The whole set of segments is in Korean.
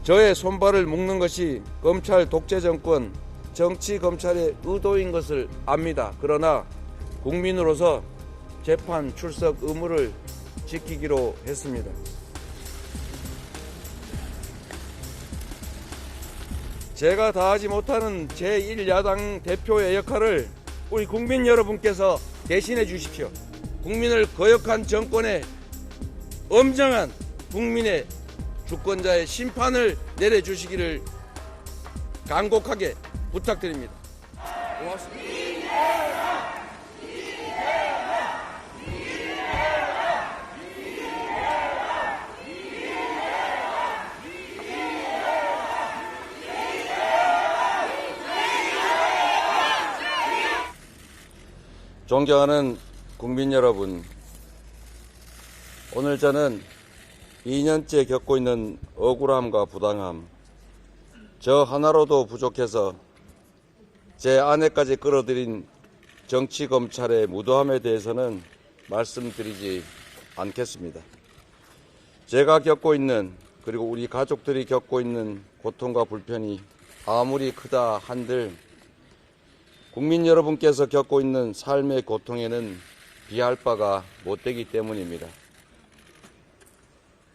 저의 손발을 묶는 것이 검찰 독재 정권, 정치 검찰의 의도인 것을 압니다. 그러나 국민으로서 재판 출석 의무를 지키기로 했습니다. 제가 다하지 못하는 제1야당 대표의 역할을 우리 국민 여러분께서 대신해 주십시오. 국민을 거역한 정권에 엄정한 국민의 주권자의 심판을 내려주시기를 간곡하게 부탁드립니다. 고맙습니다. 존경하는 국민 여러분, 오늘 저는 2년째 겪고 있는 억울함과 부당함, 저 하나로도 부족해서 제 아내까지 끌어들인 정치검찰의 무도함에 대해서는 말씀드리지 않겠습니다. 제가 겪고 있는, 그리고 우리 가족들이 겪고 있는 고통과 불편이 아무리 크다 한들 국민 여러분께서 겪고 있는 삶의 고통에는 비할 바가 못되기 때문입니다.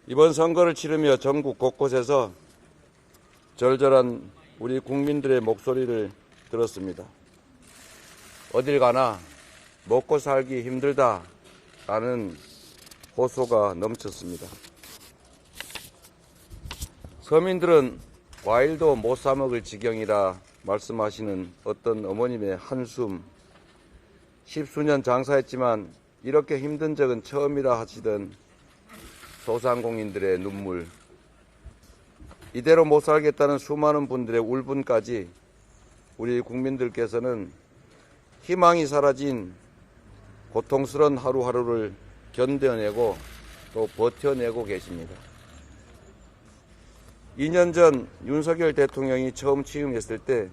이번 선거를 치르며 전국 곳곳에서 절절한 우리 국민들의 목소리를 들었습니다. 어딜 가나 먹고 살기 힘들다라는 호소가 넘쳤습니다. 서민들은 과일도 못 사 먹을 지경이라 말씀하시는 어떤 어머님의 한숨, 10수년 장사했지만 이렇게 힘든 적은 처음이라 하시던 소상공인들의 눈물, 이대로 못 살겠다는 수많은 분들의 울분까지 우리 국민들께서는 희망이 사라진 고통스러운 하루하루를 견뎌내고 또 버텨내고 계십니다. 2년 전 윤석열 대통령이 처음 취임했을 때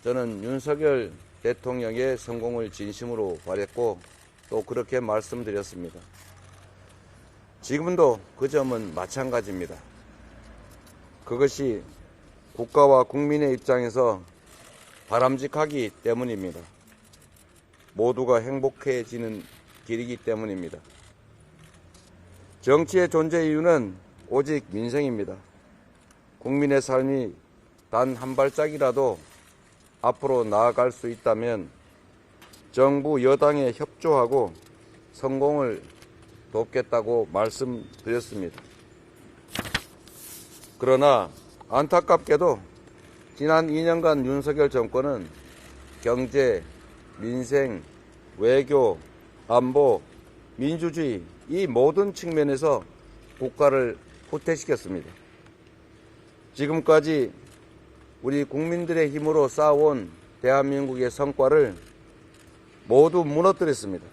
저는 윤석열 대통령의 성공을 진심으로 바랬고 또 그렇게 말씀드렸습니다. 지금도 그 점은 마찬가지입니다. 그것이 국가와 국민의 입장에서 바람직하기 때문입니다. 모두가 행복해지는 길이기 때문입니다. 정치의 존재 이유는 오직 민생입니다. 국민의 삶이 단 한 발짝이라도 앞으로 나아갈 수 있다면 정부 여당에 협조하고 성공을 돕겠다고 말씀드렸습니다. 그러나 안타깝게도 지난 2년간 윤석열 정권은 경제, 민생, 외교, 안보, 민주주의 이 모든 측면에서 국가를 후퇴시켰습니다. 지금까지 우리 국민들의 힘으로 쌓아온 대한민국의 성과를 모두 무너뜨렸습니다.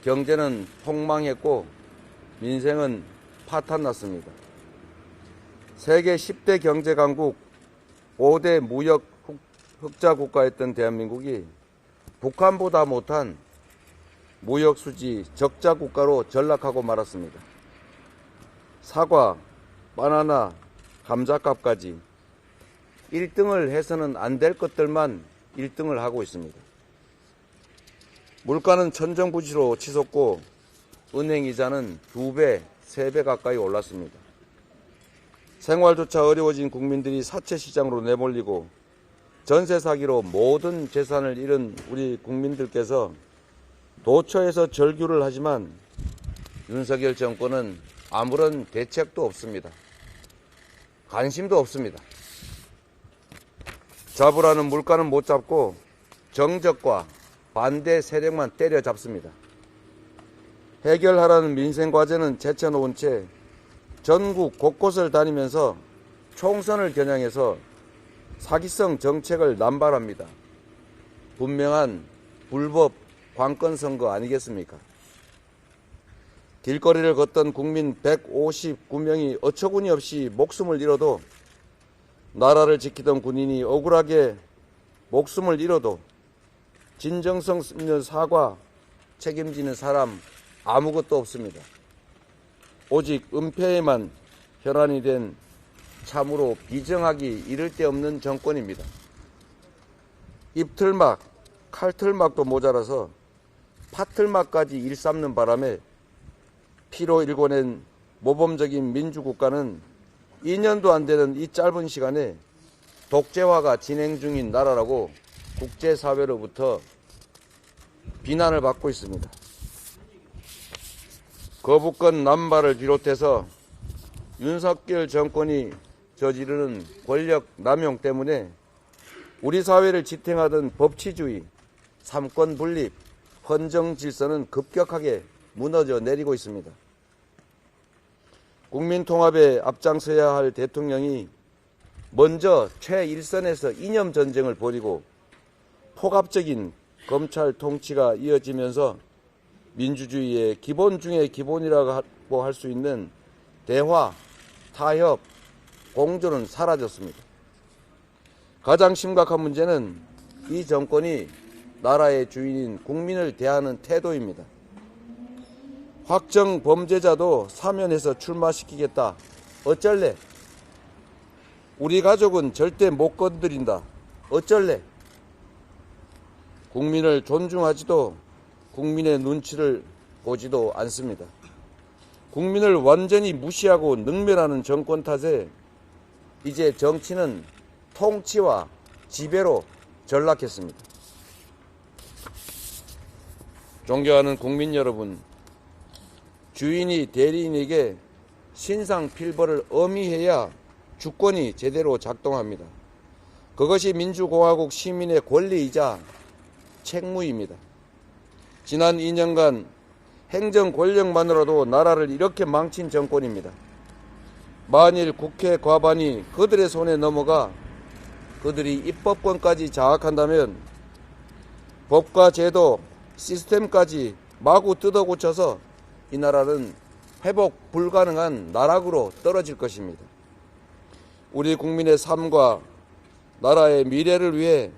경제는 폭망했고 민생은 파탄났습니다. 세계 10대 경제 강국 5대 무역 흑자 국가였던 대한민국이 북한보다 못한 무역 수지 적자 국가로 전락하고 말았습니다. 사과, 바나나, 감자값까지 1등을 해서는 안 될 것들만 1등을 하고 있습니다. 물가는 천정부지로 치솟고 은행 이자는 2배, 3배 가까이 올랐습니다. 생활조차 어려워진 국민들이 사채 시장으로 내몰리고 전세 사기로 모든 재산을 잃은 우리 국민들께서 도처에서 절규를 하지만 윤석열 정권은 아무런 대책도 없습니다. 관심도 없습니다. 잡으라는 물가는 못 잡고 정적과 반대 세력만 때려잡습니다. 해결하라는 민생 과제는 제쳐놓은 채 전국 곳곳을 다니면서 총선을 겨냥해서 사기성 정책을 남발합니다. 분명한 불법 관권 선거 아니겠습니까? 길거리를 걷던 국민 159명이 어처구니 없이 목숨을 잃어도, 나라를 지키던 군인이 억울하게 목숨을 잃어도 진정성 있는 사과 책임지는 사람 아무것도 없습니다. 오직 은폐에만 혈안이 된 참으로 비정하기 이를 데 없는 정권입니다. 입틀막, 칼틀막도 모자라서 파틀막까지 일삼는 바람에 피로 일궈낸 모범적인 민주국가는 2년도 안 되는 이 짧은 시간에 독재화가 진행 중인 나라라고 국제사회로부터 비난을 받고 있습니다. 거부권 남발을 비롯해서 윤석열 정권이 저지르는 권력 남용 때문에 우리 사회를 지탱하던 법치주의, 삼권 분립, 헌정 질서는 급격하게 무너져 내리고 있습니다. 국민 통합에 앞장서야 할 대통령이 먼저 최일선에서 이념 전쟁을 벌이고 폭압적인 검찰 통치가 이어지면서 민주주의의 기본 중의 기본이라고 할 수 있는 대화, 타협, 공존은 사라졌습니다. 가장 심각한 문제는 이 정권이 나라의 주인인 국민을 대하는 태도입니다. 확정 범죄자도 사면해서 출마시키겠다. 어쩔래? 우리 가족은 절대 못 건드린다. 어쩔래? 국민을 존중하지도 국민의 눈치를 보지도 않습니다. 국민을 완전히 무시하고 능멸하는 정권 탓에 이제 정치는 통치와 지배로 전락했습니다. 존경하는 국민 여러분, 주인이 대리인에게 신상필벌을 엄히해야 주권이 제대로 작동합니다. 그것이 민주공화국 시민의 권리이자 책무입니다. 지난 2년간 행정 권력만으로도 나라를 이렇게 망친 정권입니다. 만일 국회 과반이 그들의 손에 넘어가 그들이 입법권까지 장악한다면 법과 제도, 시스템까지 마구 뜯어고쳐서 이 나라는 회복 불가능한 나락으로 떨어질 것입니다. 우리 국민의 삶과 나라의 미래를 위해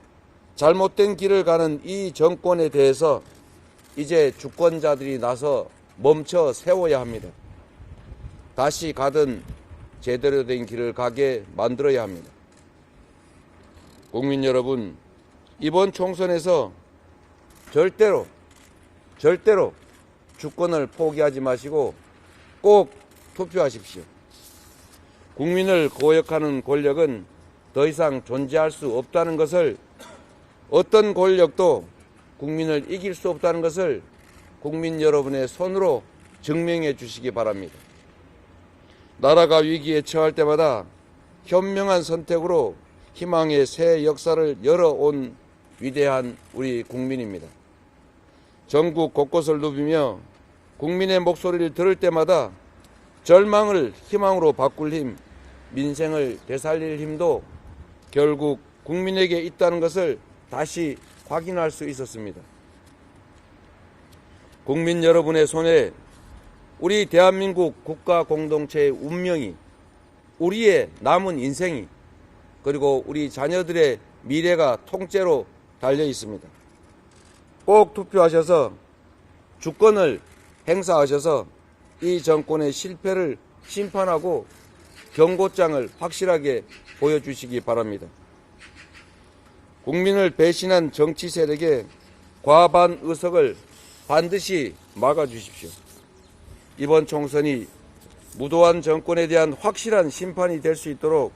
잘못된 길을 가는 이 정권에 대해서 이제 주권자들이 나서 멈춰 세워야 합니다. 다시 가든 제대로 된 길을 가게 만들어야 합니다. 국민 여러분, 이번 총선에서 절대로 주권을 포기하지 마시고 꼭 투표하십시오. 국민을 고역하는 권력은 더 이상 존재할 수 없다는 것을, 어떤 권력도 국민을 이길 수 없다는 것을 국민 여러분의 손으로 증명해 주시기 바랍니다. 나라가 위기에 처할 때마다 현명한 선택으로 희망의 새 역사를 열어온 위대한 우리 국민입니다. 전국 곳곳을 누비며 국민의 목소리를 들을 때마다 절망을 희망으로 바꿀 힘, 민생을 되살릴 힘도 결국 국민에게 있다는 것을 다시 확인할 수 있었습니다. 국민 여러분의 손에 우리 대한민국 국가 공동체의 운명이, 우리의 남은 인생이, 그리고 우리 자녀들의 미래가 통째로 달려 있습니다. 꼭 투표하셔서 주권을 행사하셔서 이 정권의 실패를 심판하고 경고장을 확실하게 보여주시기 바랍니다. 국민을 배신한 정치 세력의 과반 의석을 반드시 막아주십시오. 이번 총선이 무도한 정권에 대한 확실한 심판이 될 수 있도록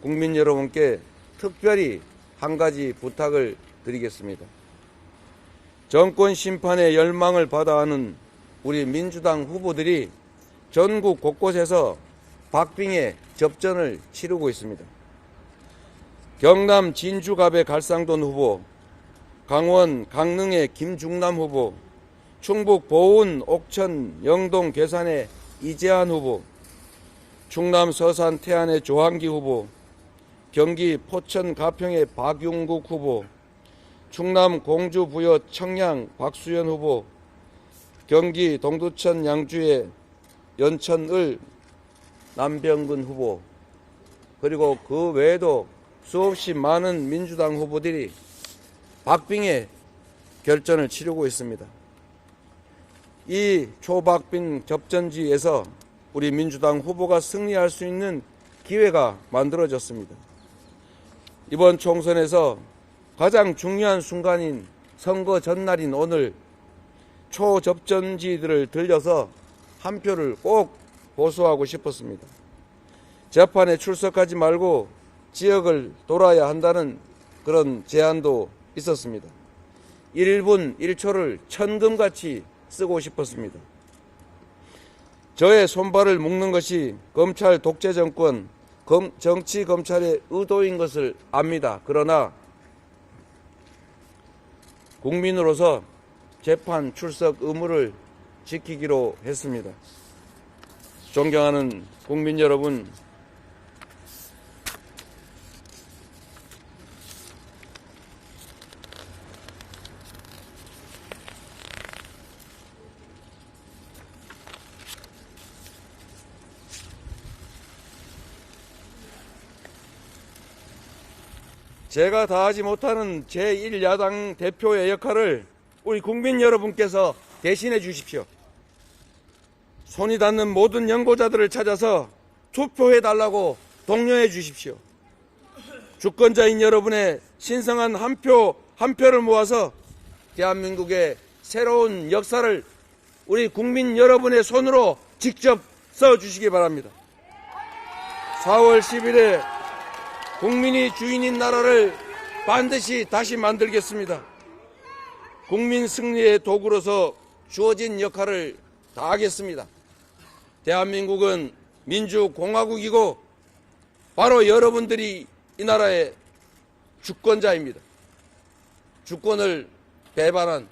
국민 여러분께 특별히 한 가지 부탁을 드리겠습니다. 정권 심판의 열망을 받아하는 우리 민주당 후보들이 전국 곳곳에서 박빙의 접전을 치르고 있습니다. 경남 진주갑의 갈상돈 후보, 강원 강릉의 김중남 후보, 충북 보은 옥천 영동 괴산의 이재한 후보, 충남 서산 태안의 조한기 후보, 경기 포천 가평의 박용국 후보, 충남 공주 부여 청양 박수현 후보, 경기 동두천 양주의 연천을 남병근 후보, 그리고 그 외에도 수없이 많은 민주당 후보들이 박빙의 결전을 치르고 있습니다. 이 초박빙 접전지에서 우리 민주당 후보가 승리할 수 있는 기회가 만들어졌습니다. 이번 총선에서 가장 중요한 순간인 선거 전날인 오늘 초접전지들을 들려서 한 표를 꼭 보수하고 싶었습니다. 재판에 출석하지 말고 지역을 돌아야 한다는 그런 제안도 있었습니다. 1분 1초를 천금같이 쓰고 싶었습니다. 저의 손발을 묶는 것이 검찰 독재 정권, 정치 검찰의 의도인 것을 압니다. 그러나 국민으로서 재판 출석 의무를 지키기로 했습니다. 존경하는 국민 여러분, 제가 다하지 못하는 제1야당 대표의 역할을 우리 국민 여러분께서 대신해 주십시오. 손이 닿는 모든 연고자들을 찾아서 투표해달라고 독려해 주십시오. 주권자인 여러분의 신성한 한 표 한 표를 모아서 대한민국의 새로운 역사를 우리 국민 여러분의 손으로 직접 써주시기 바랍니다. 4월 10일에 국민이 주인인 나라를 반드시 다시 만들겠습니다. 국민 승리의 도구로서 주어진 역할을 다하겠습니다. 대한민국은 민주공화국이고 바로 여러분들이 이 나라의 주권자입니다. 주권을 배반한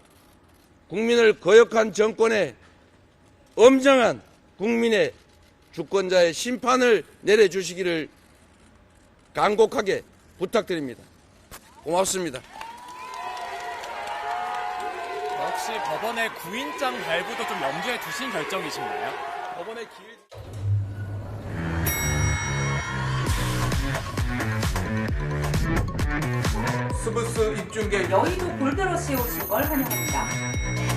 국민을 거역한 정권에 엄정한 국민의 주권자의 심판을 내려주시기를 간곡하게 부탁드립니다. 고맙습니다. 혹시 법원의 구인장 발부도 좀 염두에 두신 결정이신가요? 법원의 스브스 입중계 여의도 골드러시에 오신 걸 환영합니다.